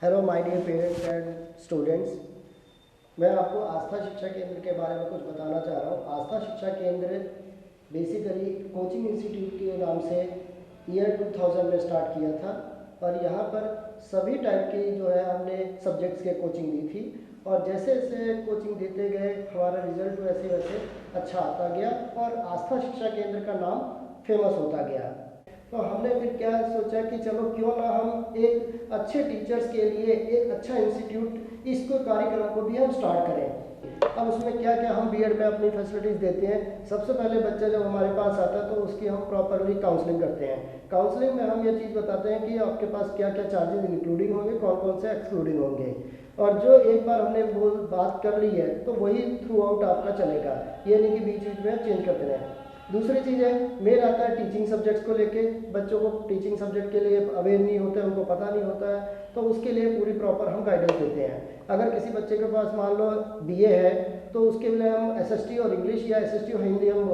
Hello my dear parents and students. मैं आपको आस्था शिक्षा केंद्र के बारे में कुछ बताना चाह रहा हूँ। आस्था शिक्षा केंद्र बेसिकली कोचिंग इंस्टीट्यूट के नाम से ईयर 2000 में स्टार्ट किया था और यहाँ पर सभी टाइप की जो है हमने सब्जेक्ट्स के कोचिंग दी थी और जैसे जैसे कोचिंग देते गए हमारा रिजल्ट वैसे वैसे अच्छा आता गया और आस्था शिक्षा केंद्र का नाम फेमस होता गया। तो हमने फिर क्या सोचा कि चलो क्यों ना हम एक अच्छे टीचर्स के लिए एक अच्छा इंस्टीट्यूट इसको कार्यक्रम को भी हम स्टार्ट करें। अब उसमें क्या क्या हम बीएड में अपनी फैसिलिटीज़ देते हैं। सबसे पहले बच्चा जब हमारे पास आता है तो उसकी हम प्रॉपरली काउंसलिंग करते हैं। काउंसलिंग में हम ये चीज़ बताते हैं कि आपके पास क्या क्या चार्जेस इंक्लूडिंग होंगे, कौन कौन से एक्सक्लूडिंग होंगे, और जो एक बार हमने वो बात कर ली है तो वही थ्रू आउट आपका चलेगा, ये नहीं कि बीच बीच में चेंज करते रहें। दूसरी चीज़ है, मेन आता है टीचिंग सब्जेक्ट्स को लेके। बच्चों को टीचिंग सब्जेक्ट के लिए अवेयर नहीं होता है, उनको पता नहीं होता है, तो उसके लिए पूरी प्रॉपर हम गाइडेंस देते हैं। अगर किसी बच्चे के पास मान लो बीए है तो उसके लिए हम एसएसटी और इंग्लिश या एसएसटी और हिंदी हम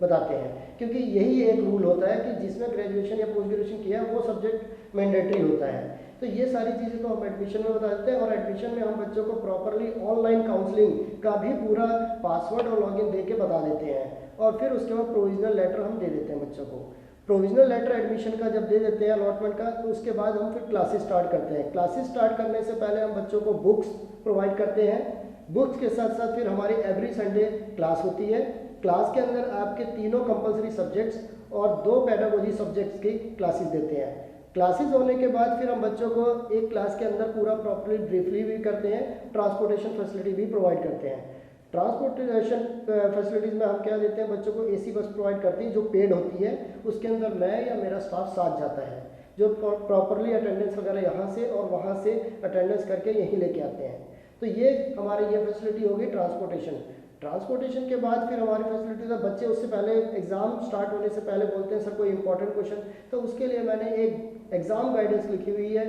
बताते हैं, क्योंकि यही एक रूल होता है कि जिसमें ग्रेजुएशन या पोस्ट ग्रेजुएशन किया है वो सब्जेक्ट मैंडेटरी होता है। तो ये सारी चीज़ें तो हम एडमिशन में बता देते हैं और एडमिशन में हम बच्चों को प्रॉपरली ऑनलाइन काउंसलिंग का भी पूरा पासवर्ड और लॉगिन दे के बता देते हैं और फिर उसके बाद प्रोविजनल लेटर हम दे देते हैं बच्चों को। प्रोविजनल लेटर एडमिशन का जब दे देते हैं अलॉटमेंट का, तो उसके बाद हम फिर क्लासेस स्टार्ट करते हैं। क्लासेस स्टार्ट करने से पहले हम बच्चों को बुक्स प्रोवाइड करते हैं। बुक्स के साथ साथ फिर हमारी एवरी संडे क्लास होती है। क्लास के अंदर आपके तीनों कंपलसरी सब्जेक्ट्स और 2 पेडागोजी सब्जेक्ट्स की क्लासेस देते हैं। क्लासेस होने के बाद फिर हम बच्चों को एक क्लास के अंदर पूरा प्रॉपरली ब्रीफली भी करते हैं, ट्रांसपोर्टेशन फैसिलिटी भी प्रोवाइड करते हैं। ट्रांसपोर्टेशन फैसिलिटीज़ में हम क्या देते हैं, बच्चों को एसी बस प्रोवाइड करती है जो पेड होती है। उसके अंदर मैं या मेरा स्टाफ साथ जाता है जो प्रॉपरली अटेंडेंस वगैरह यहाँ से और वहाँ से अटेंडेंस करके यहीं लेके आते हैं। तो ये हमारी ये फैसिलिटी होगी ट्रांसपोर्टेशन। ट्रांसपोर्टेशन के बाद फिर हमारी फैसिलिटीज है, बच्चे उससे पहले एग्ज़ाम स्टार्ट होने से पहले बोलते हैं सर कोई इंपॉर्टेंट क्वेश्चन, तो उसके लिए मैंने एक एग्ज़ाम गाइडेंस लिखी हुई है,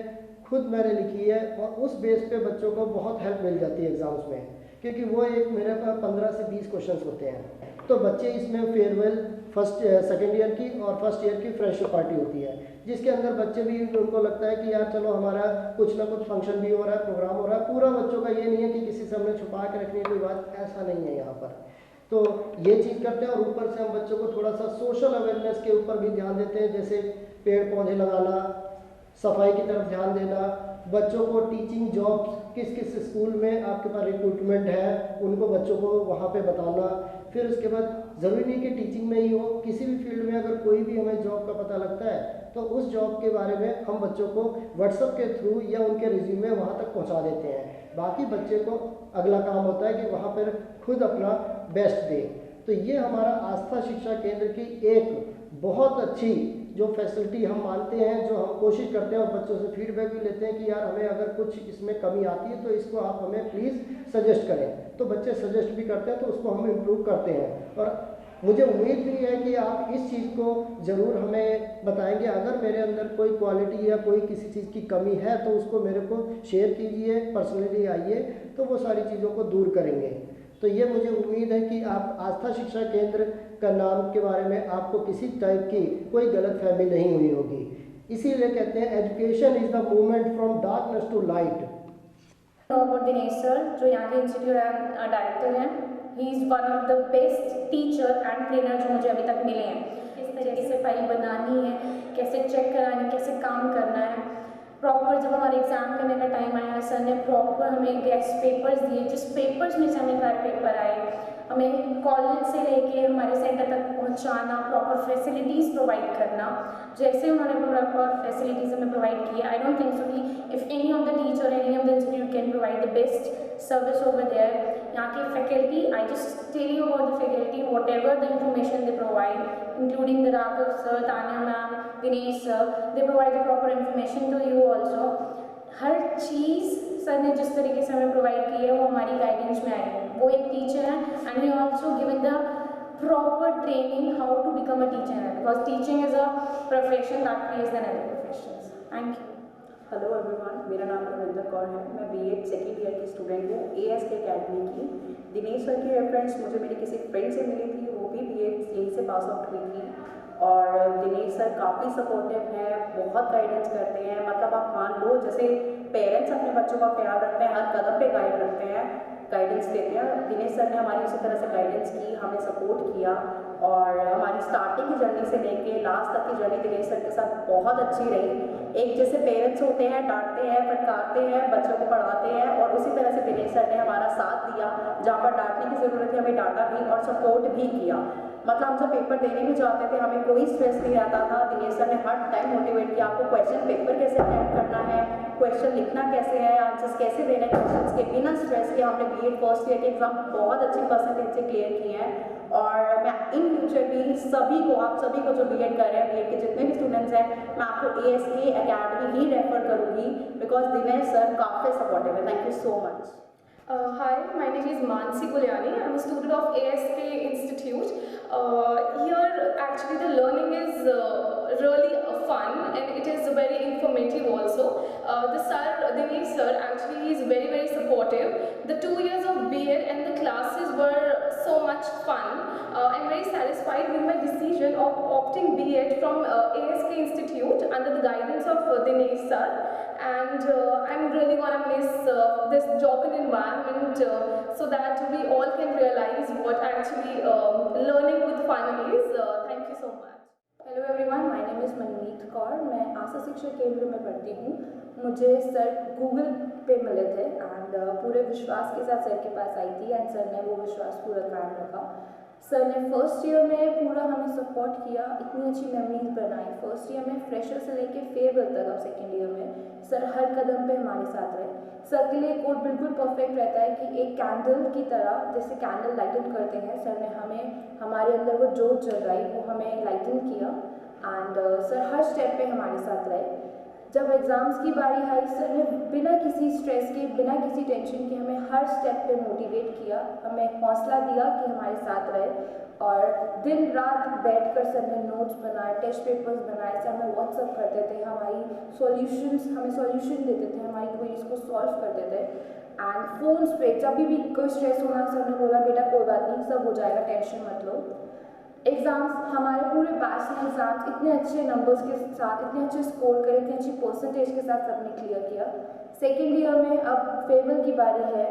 खुद मैंने लिखी है और उस बेस पे बच्चों को बहुत हेल्प मिल जाती है एग्ज़ाम्स में, क्योंकि वो एक मेरे पास 15 से 20 क्वेश्चंस होते हैं। तो बच्चे इसमें फेयरवेल फर्स्ट सेकेंड ईयर की और फर्स्ट ईयर की फ्रेशर पार्टी होती है, जिसके अंदर बच्चे भी उनको लगता है कि यार चलो हमारा कुछ ना कुछ फंक्शन भी हो रहा है, प्रोग्राम हो रहा है। पूरा बच्चों का ये नहीं है कि किसी से हमने छुपा के रखनी है कोई बात, ऐसा नहीं है यहाँ पर। तो ये चीज़ करते हैं और ऊपर से हम बच्चों को थोड़ा सा सोशल अवेयरनेस के ऊपर भी ध्यान देते हैं, जैसे पेड़ पौधे लगाना, सफाई की तरफ ध्यान देना, बच्चों को टीचिंग जॉब्स किस किस स्कूल में आपके पास रिक्रूटमेंट है उनको बच्चों को वहाँ पे बताना। फिर उसके बाद ज़रूरी नहीं कि टीचिंग में ही हो, किसी भी फील्ड में अगर कोई भी हमें जॉब का पता लगता है तो उस जॉब के बारे में हम बच्चों को व्हाट्सएप के थ्रू या उनके रिज्यूमे वहाँ तक पहुँचा देते हैं। बाकी बच्चे को अगला काम होता है कि वहाँ पर खुद अपना बेस्ट दे। तो ये हमारा आस्था शिक्षा केंद्र की एक बहुत अच्छी जो फैसिलिटी हम मानते हैं, जो हम कोशिश करते हैं और बच्चों से फीडबैक भी लेते हैं कि यार हमें अगर कुछ इसमें कमी आती है तो इसको आप हमें प्लीज़ सजेस्ट करें। तो बच्चे सजेस्ट भी करते हैं तो उसको हम इम्प्रूव करते हैं और मुझे उम्मीद भी है कि आप इस चीज़ को ज़रूर हमें बताएंगे। अगर मेरे अंदर कोई क्वालिटी या कोई किसी चीज़ की कमी है तो उसको मेरे को शेयर कीजिए, पर्सनली आइए, तो वो सारी चीज़ों को दूर करेंगे। तो ये मुझे उम्मीद है कि आप आस्था शिक्षा केंद्र का नाम के बारे में आपको किसी टाइप की कोई गलतफहमी नहीं हुई होगी। इसीलिए कहते हैं education is the movement from darkness to light. Dinesh sir जो यहाँ के इंस्टीट्यूट डायरेक्टर हैं, he is one of the best teacher and trainer जो मुझे अभी तक मिले हैं। किस तरीके से फाइल बनानी है, कैसे चेक करानी है, कैसे काम करना है, प्रॉपर जब हमारे एग्ज़ाम करने का टाइम आया सर ने प्रॉपर हमें गेस्ट पेपर्स दिए, जिस पेपर्स में से हमें हर पेपर आए, हमें कॉलेज से लेके हमारे सेंटर तक पहुंचाना, प्रॉपर फैसिलिटीज़ प्रोवाइड करना। जैसे उन्होंने प्रॉपर फैसिलिटीज़ हमें प्रोवाइड की, आई डोंट थिंक सो कि if any of the teacher any of the institute can provide the best service over there. यहाँ की faculty, I just tell you about the faculty, whatever the information they provide, including the Raghav sir, Tanya ma'am, Dinesh sir, they provide the proper information to you also. हर चीज़ sir ने जिस तरीके से हमें provide की है वो हमारी गाइडेंस में आई है। वो एक टीचर है and we also given the proper training how to become a teacher है, because teaching is a profession that pays than other professions. Thank you. Hello everyone, मेरा नाम रविंदर कौर है। मैं बीएड सेकेंड ईयर की स्टूडेंट हूँ ASK academy की। Dinesh sir की reference मुझे मेरी किसी फ्रेंड से मिली थी, वो भी बीएड यहीं से पास आउट हुई थी। और दिनेश सर काफ़ी सपोर्टिव हैं, बहुत गाइडेंस करते हैं। मतलब आप मान लो जैसे पेरेंट्स अपने बच्चों का ख्याल रखते हैं, हर कदम पे गाइड रखते हैं, गाइडेंस देते हैं। दिनेश सर ने हमारी उसी तरह से गाइडेंस की, हमें सपोर्ट किया और हमारी स्टार्टिंग की जर्नी से लेके लास्ट तक की जर्नी दिनेश सर के साथ बहुत अच्छी रही। एक जैसे पेरेंट्स होते हैं, डांटते हैं, फटकारते हैं, बच्चों को पढ़ाते हैं, और उसी तरह से दिनेश सर ने हमारा साथ दिया। जहाँ पर डांटने की ज़रूरत थी हमें डांटा भी और सपोर्ट भी किया। मतलब हम जब पेपर देने भी जाते थे हमें कोई स्ट्रेस नहीं रहता था। दिनेश सर ने हर टाइम मोटिवेट किया, आपको क्वेश्चन पेपर कैसे अटेम्प्ट करना है, क्वेश्चन लिखना कैसे है, आंसर्स कैसे देने हैं क्वेश्चंस के, बिना स्ट्रेस के हमने बीएड फर्स्ट ईयर के एग्जाम बहुत अच्छे परसेंटेज से क्लियर किए हैं। और मैं इन फ्यूचर भी सभी को, आप सभी को जो बीएड कर रहे हैं, बीएड के जितने भी स्टूडेंट्स हैं, मैं आपको ASK एकेडमी ही रेफर करूँगी, बिकॉज दिनेश सर काफ़ी सपोर्टिव है। Thank you so much. Hi, my name is Mansi Guliani. I'm a student of ASK Institute. Here, actually, the learning is really fun and it is very informative also. The sir, Dinesh sir, actually is very, very supportive. The 2 years of BEd and the classes were so much fun. I'm very satisfied with my decision of opting BEd from ASK Institute under the guidance of Dinesh sir. And I'm really gonna miss this joking environment so that we all can realize what actually learning with fun is. Thank you so much. Hello everyone, my name is Manmeet Kaur. मैं आस्था शिक्षा केंद्र में पढ़ती हूँ। मुझे sir Google पे मिले थे एंड पूरे विश्वास के साथ सर के पास आई थी एंड सर ने वो विश्वास पूरा कायम रखा। सर ने फर्स्ट ईयर में पूरा हमें सपोर्ट किया, इतनी अच्छी मेमोरीज बनाई। फर्स्ट ईयर में फ्रेशर से लेके फेयरवेल तक, अब सेकेंड ईयर में सर हर कदम पे हमारे साथ रहे। सर के लिए कोड बिल्कुल परफेक्ट रहता है कि एक कैंडल की तरह, जैसे कैंडल लाइटन करते हैं, सर ने हमें हमारे अंदर वो जोत जल रही वो हमें लाइटन किया एंड सर हर स्टेप पे हमारे साथ रहे। जब एग्ज़ाम्स की बारी आई, सर ने बिना किसी स्ट्रेस के, बिना किसी टेंशन के हमें हर स्टेप पे मोटिवेट किया, हमें हौसला दिया कि हमारे साथ रहे। और दिन रात बैठकर सर ने नोट्स बनाए, टेस्ट पेपर्स बनाए, सर हमें व्हाट्सअप करते थे, हमें सॉल्यूशन देते थे, हमारी क्वेरीज को सॉल्व करते थे। एंड फोन्स पे जब भी कोई स्ट्रेस होना, सर ने बोला बेटा कोई बात नहीं, सब हो जाएगा, टेंशन मत लो। एग्ज़ाम्स, हमारे पूरे बैच ने एग्ज़ाम्स इतने अच्छे नंबर्स के साथ, इतने अच्छे स्कोर करे, इतने अच्छी परसेंटेज के साथ सबने क्लियर किया। सेकेंड ईयर में अब फेयरवेल की बारी है,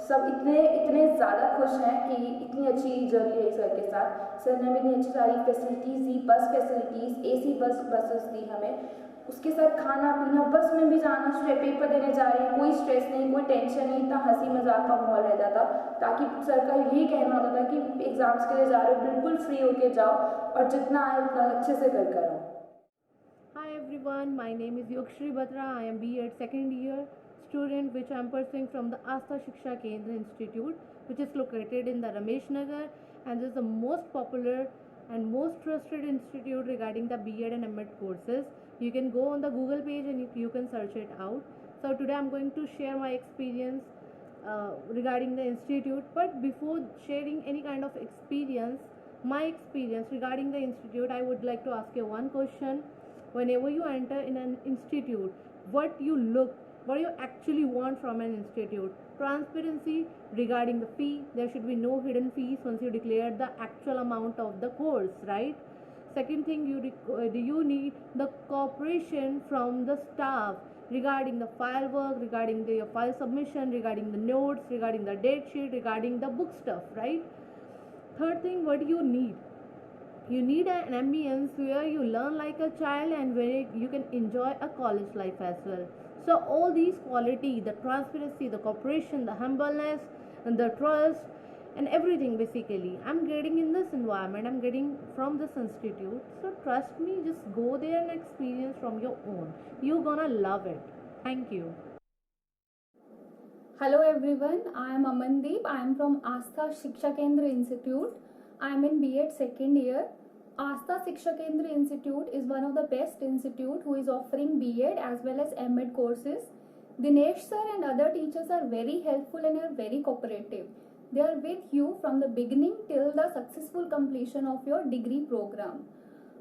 सब इतने ज़्यादा खुश हैं कि इतनी अच्छी जर्नी रही सर के साथ। सर ने हमें इतनी अच्छी सारी फैसिलिटीज़ दी, बस फैसिलिटीज़, AC बसेस दी हमें, उसके साथ खाना पीना, बस में भी जाना, पेपर देने जा रहे हैं, कोई स्ट्रेस नहीं, कोई टेंशन नहीं, इतना हंसी मजाक का माहौल रह जाता। ताकि सर का यही कहना होता था कि एग्ज़ाम्स के लिए जा रहे हो, बिल्कुल फ्री होके जाओ और जितना आए उतना अच्छे से कर कर आओ। Hi everyone, my name is Yogshri Batra. I am BEd second year student which I am pursuing from the Astha Shiksha Kendra Institute, which is located in the Ramesh Nagar, and this is the most popular and most trusted institute regarding the BEd and MEd courses. You can go on the Google page and you can search it out. So today I am going to share my experience regarding the institute, but before sharing any kind of experience, my experience regarding the institute, I would like to ask you one question. Whenever you enter in an institute, what you actually want from an institute? Transparency regarding the fee. There should be no hidden fees once you declare the actual amount of the course, right? Second thing, you need the cooperation from the staff regarding the file work, regarding the file submission, regarding the notes, regarding the date sheet, regarding the book stuff, right? Third thing, what do you need? You need an ambience where you learn like a child and where you can enjoy a college life as well. So all these qualities, the transparency, the cooperation, the humbleness, and the trust, and everything basically, I'm getting in this environment, I'm getting from this institute. So trust me, just go there and experience from your own. You're gonna love it. Thank you. Hello everyone, I am Amandeep. I am from Astha Shiksha Kendra Institute. I am in BEd second year. Astha Shiksha Kendra Institute is one of the best institute who is offering BEd as well as MEd courses. Dinesh sir and other teachers are very helpful and are very cooperative. They are with you from the beginning till the successful completion of your degree program.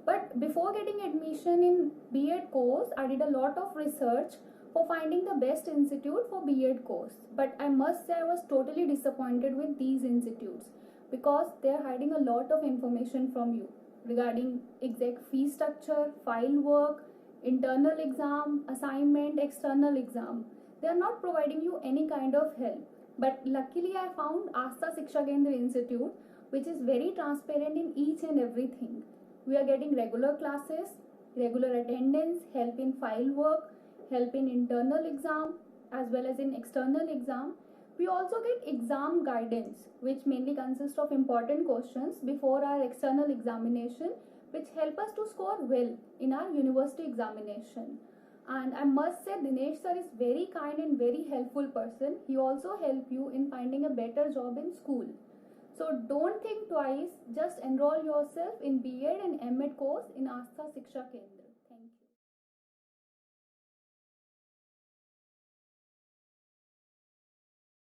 But before getting admission in BEd course, I did a lot of research for finding the best institute for BEd course. But I must say I was totally disappointed with these institutes because they are hiding a lot of information from you regarding exact fee structure, file work, internal exam, assignment, external exam. they are not providing you any kind of help. But luckily I found Astha Shiksha Kendra Institute, which is very transparent in each and everything. We are getting regular classes, regular attendance, help in file work, help in internal exam as well as in external exam. We also get exam guidance, which mainly consists of important questions before our external examination, which help us to score well in our university examination. And I must say Dinesh sir is very kind and very helpful person. He also help you in finding a better job in school. So don't think twice, just enroll yourself in B.Ed and M.Ed course in Astha Shiksha Kendra. Thank you.